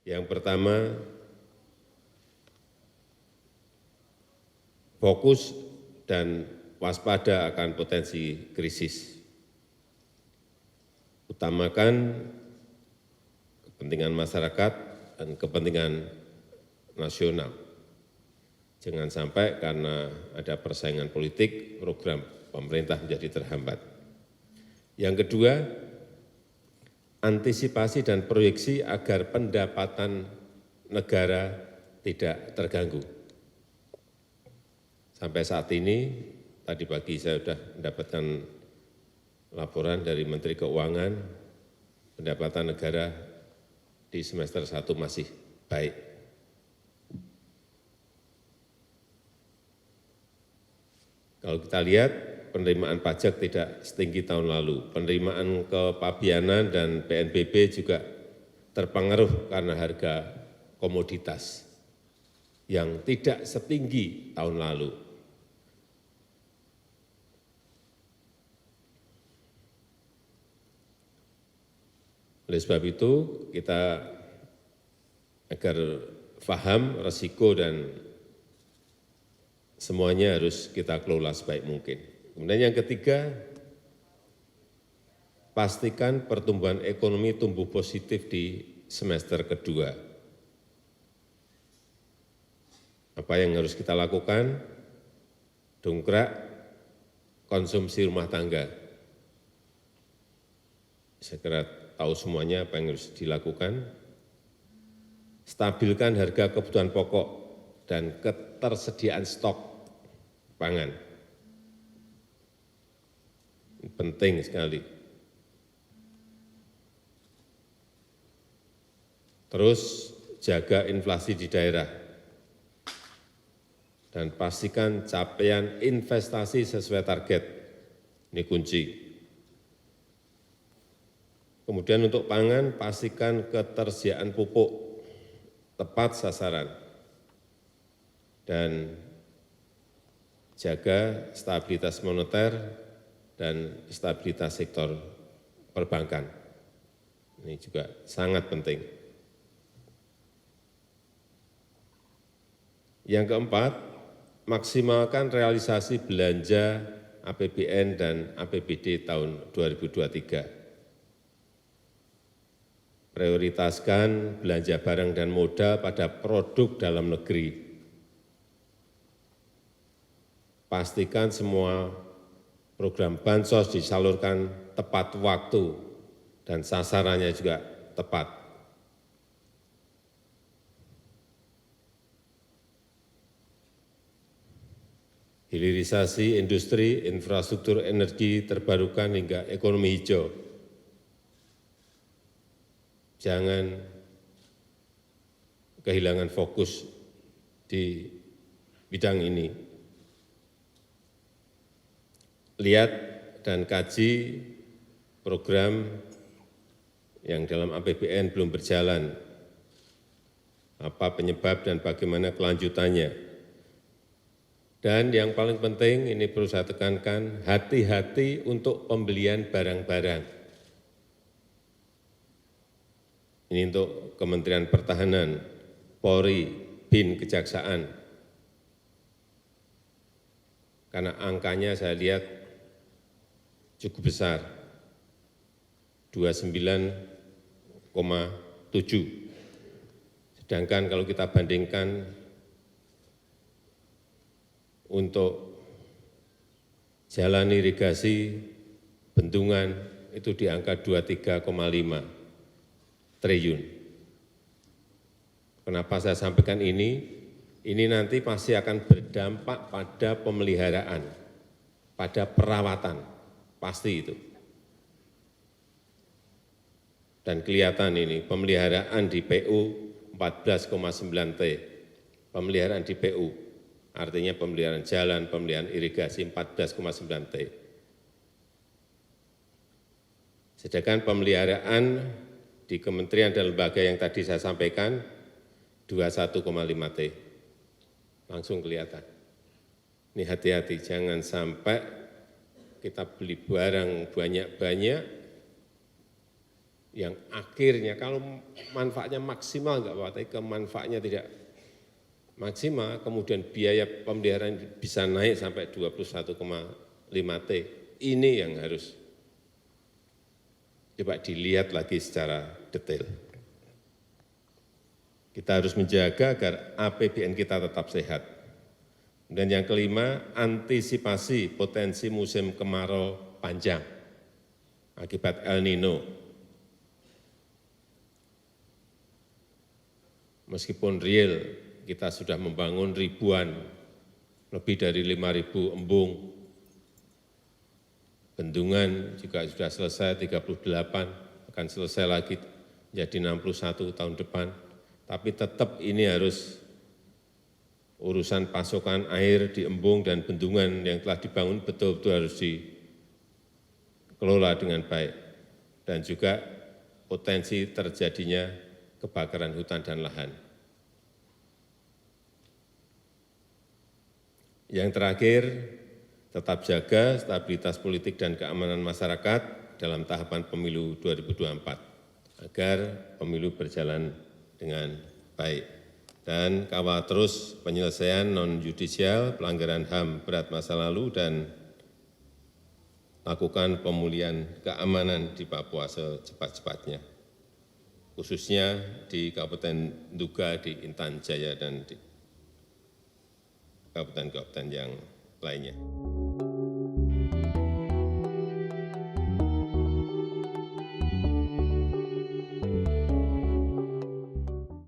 Yang pertama, fokus dan waspada akan potensi krisis. Utamakan kepentingan masyarakat dan kepentingan nasional. Jangan sampai karena ada persaingan politik, program pemerintah menjadi terhambat. Yang kedua, antisipasi dan proyeksi agar pendapatan negara tidak terganggu. Sampai saat ini, tadi pagi saya sudah mendapatkan laporan dari Menteri Keuangan, pendapatan negara di semester 1 masih baik. Kalau kita lihat, penerimaan pajak tidak setinggi tahun lalu. Penerimaan kepabianan dan PNBP juga terpengaruh karena harga komoditas yang tidak setinggi tahun lalu. Oleh sebab itu, kita agar paham risiko dan semuanya harus kita kelola sebaik mungkin. Kemudian yang ketiga, pastikan pertumbuhan ekonomi tumbuh positif di semester kedua. Apa yang harus kita lakukan? Dongkrak konsumsi rumah tangga. Saya kira tahu semuanya apa yang harus dilakukan. Stabilkan harga kebutuhan pokok dan ketersediaan stok pangan. Ini penting sekali. Terus jaga inflasi di daerah dan pastikan capaian investasi sesuai target. Ini kunci. Kemudian untuk pangan, pastikan ketersediaan pupuk tepat sasaran dan jaga stabilitas moneter dan stabilitas sektor perbankan. Ini juga sangat penting. Yang keempat, maksimalkan realisasi belanja APBN dan APBD tahun 2023. Prioritaskan belanja barang dan modal pada produk dalam negeri. Pastikan semua program bansos disalurkan tepat waktu dan sasarannya juga tepat. Hilirisasi industri, infrastruktur energi terbarukan hingga ekonomi hijau. Jangan kehilangan fokus di bidang ini. Lihat dan kaji program yang dalam APBN belum berjalan, apa penyebab dan bagaimana kelanjutannya. Dan yang paling penting, ini perlu saya tekankan, hati-hati untuk pembelian barang-barang. Ini untuk Kementerian Pertahanan, Polri, BIN, Kejaksaan. Karena angkanya saya lihat cukup besar, 29,7. Sedangkan kalau kita bandingkan untuk jalan irigasi, bendungan, itu di angka 23,5 triliun. Kenapa saya sampaikan ini? Ini nanti pasti akan berdampak pada pemeliharaan, pada perawatan, pasti itu. Dan kelihatan ini, pemeliharaan di PU 14,9 T, pemeliharaan di PU, artinya pemeliharaan jalan, pemeliharaan irigasi 14,9 T. Sedangkan pemeliharaan di kementerian dan lembaga yang tadi saya sampaikan 21,5 T. Langsung kelihatan. Ini hati-hati, jangan sampai kita beli barang banyak-banyak, yang akhirnya kalau manfaatnya maksimal enggak apa-apa, tapi manfaatnya tidak maksimal, kemudian biaya pemeliharaan bisa naik sampai 21,5 T. Ini yang harus coba dilihat lagi secara detail. Kita harus menjaga agar APBN kita tetap sehat. Dan yang kelima, antisipasi potensi musim kemarau panjang akibat El Nino. Meskipun real, kita sudah membangun ribuan, lebih dari 5.000 embung. Bendungan juga sudah selesai 38, akan selesai lagi menjadi 61 tahun depan. Tapi tetap ini harus urusan pasokan air di embung dan bendungan yang telah dibangun betul-betul harus dikelola dengan baik. Dan juga potensi terjadinya kebakaran hutan dan lahan. Yang terakhir, tetap jaga stabilitas politik dan keamanan masyarakat dalam tahapan pemilu 2024, agar pemilu berjalan dengan baik. Dan kawal terus penyelesaian non-yudisial, pelanggaran HAM berat masa lalu, dan lakukan pemulihan keamanan di Papua secepat-cepatnya, khususnya di Kabupaten Nduga, di Intan Jaya, dan di kabupaten-kabupaten yang lainnya.